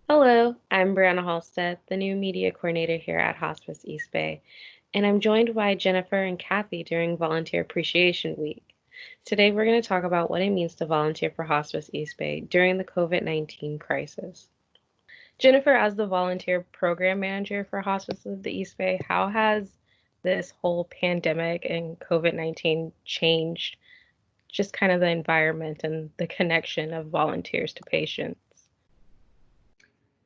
Hello, I'm Brianna Halstied, the new media coordinator here at Hospice East Bay, and I'm joined by Jennifer and Kathy during Volunteer Appreciation Week. Today, we're going to talk about what it means to volunteer for Hospice East Bay during the COVID-19 crisis. Jennifer, as the volunteer program manager for Hospice of the East Bay, how has this whole pandemic and COVID-19 changed just kind of the environment and the connection of volunteers to patients?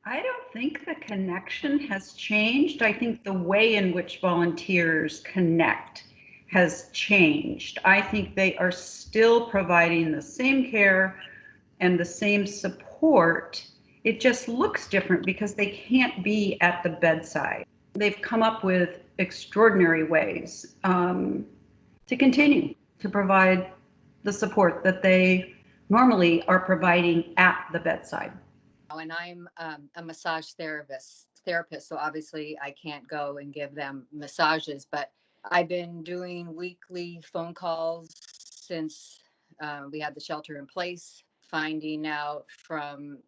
I don't think the connection has changed. I think the way in which volunteers connect has changed. I think they are still providing the same care and the same support. It just looks different because they can't be at the bedside. They've come up with extraordinary ways to continue to provide the support that they normally are providing at the bedside. And I'm a massage therapist, so obviously I can't go and give them massages, but I've been doing weekly phone calls since we had the shelter in place, finding out from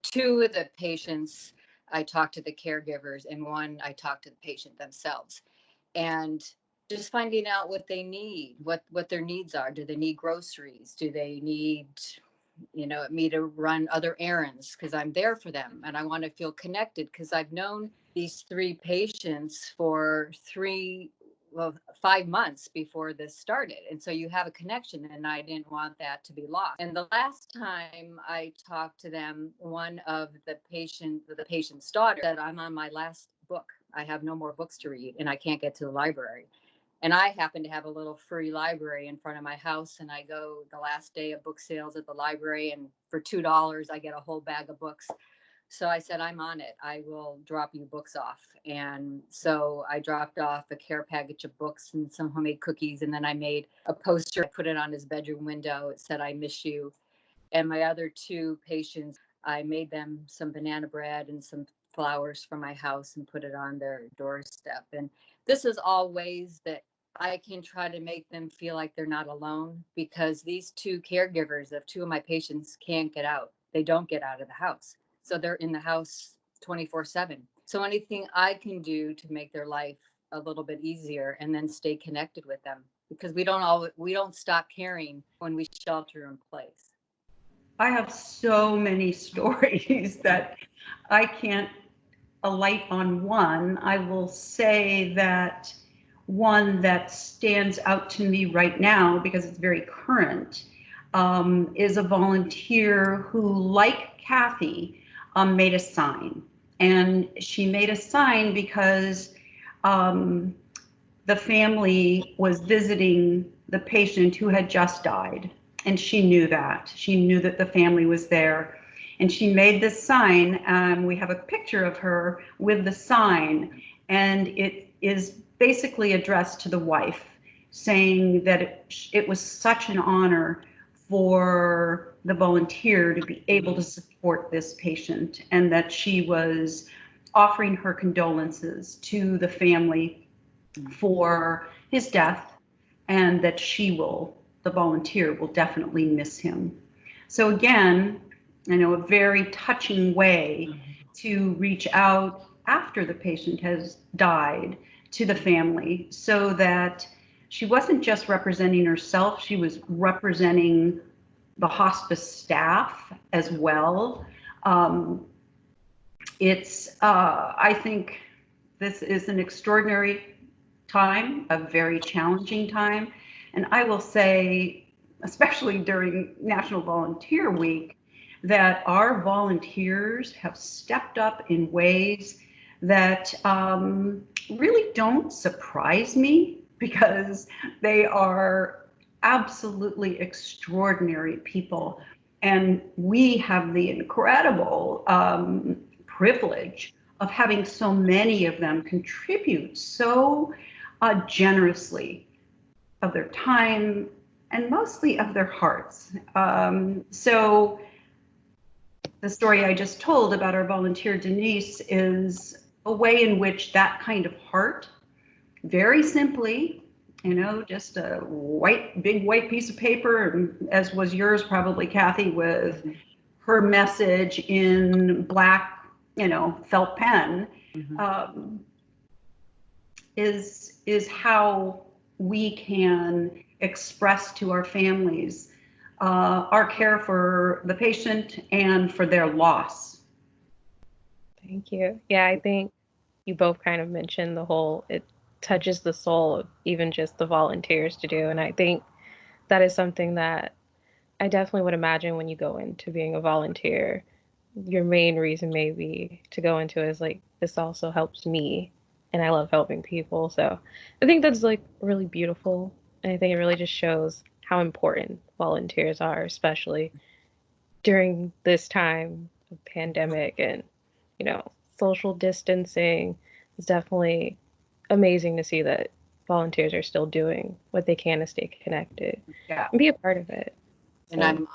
two of the patients. I talked to the caregivers, and one I talked to the patient themselves, and just finding out what they need, what their needs are. Do they need groceries? Do they need me to run other errands, because I'm there for them and I want to feel connected, because I've known these three patients for 5 months before this started. And so you have a connection, and I didn't want that to be lost. And the last time I talked to them, one of the patient's daughter said, I'm on my last book. I have no more books to read and I can't get to the library. And I happen to have a little free library in front of my house. And I go the last day of book sales at the library, and for $2, I get a whole bag of books. So I said, I'm on it. I will drop you books off. And so I dropped off a care package of books and some homemade cookies. And then I made a poster. I put it on his bedroom window. It said, I miss you. And my other two patients, I made them some banana bread and some flowers from my house and put it on their doorstep. And this is all ways that I can try to make them feel like they're not alone, because these two caregivers of two of my patients can't get out. They don't get out of the house. So they're in the house 24/7. So anything I can do to make their life a little bit easier, and then stay connected with them, because we don't stop caring when we shelter in place. I have so many stories that I can't alight on one. I will say that one that stands out to me right now, because it's very current, is a volunteer who, like Kathy, made a sign. And she made a sign because um, the family was visiting the patient who had just died. And she knew that. She knew that the family was there. And she made this sign. We have a picture of her with the sign. And it is basically addressed to the wife, saying that it was such an honor for the volunteer to be able to support this patient, and that she was offering her condolences to the family for his death, and that the volunteer will definitely miss him. So again, I know, a very touching way to reach out after the patient has died to the family, so that she wasn't just representing herself, she was representing the hospice staff as well. Um, I think this is an extraordinary time, a very challenging time. And I will say, especially during National Volunteer Week, that our volunteers have stepped up in ways that really don't surprise me, because they are absolutely extraordinary people. And we have the incredible privilege of having so many of them contribute so generously of their time and mostly of their hearts. So the story I just told about our volunteer Denise is a way in which that kind of heart, very simply, just a big white piece of paper, as was yours probably, Kathy, with her message in black, felt pen, Mhm. is how we can express to our families our care for the patient and for their loss. Thank you. Yeah, I think you both kind of mentioned the whole, it touches the soul of even just the volunteers to do. And I think that is something that I definitely would imagine when you go into being a volunteer. Your main reason maybe to go into it is like, this also helps me and I love helping people. So I think that's like really beautiful. And I think it really just shows how important volunteers are, especially during this time of pandemic and, you know, social distancing. It's definitely amazing to see that volunteers are still doing what they can to stay connected Yeah. and be a part of it. And So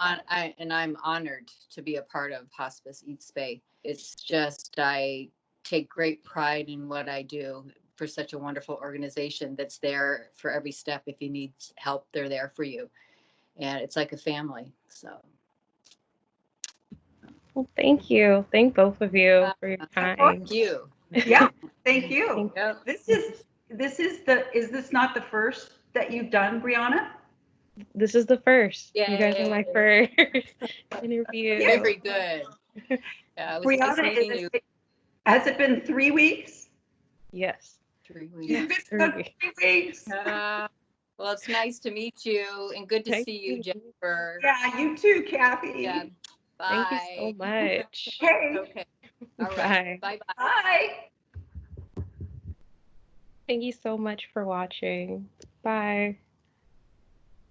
I'm honored to be a part of Hospice East Bay. It's just I take great pride in what I do for such a wonderful organization that's there for every step. If you need help, they're there for you, and it's like a family. So well, thank you. Thank both of you uh, for your Of course. time. thank you. Yeah. Thank you. Thank Yep. Is this not the first that you've done, Brianna? This is the first. You guys are my Yay! first Yes. interview. Very good. Yeah, it was nice Brianna, meeting you. has it been 3 weeks? Yes, 'It's3 weeks. been yes, about 3 weeks. Well, it's nice to meet you and good to Thank see you, you. Jennifer. Yeah, you too, Yeah. Kathy. Thank you so Bye. much. Okay. Okay. All right. Bye. Bye bye. Bye. Thank you so much for watching. Bye.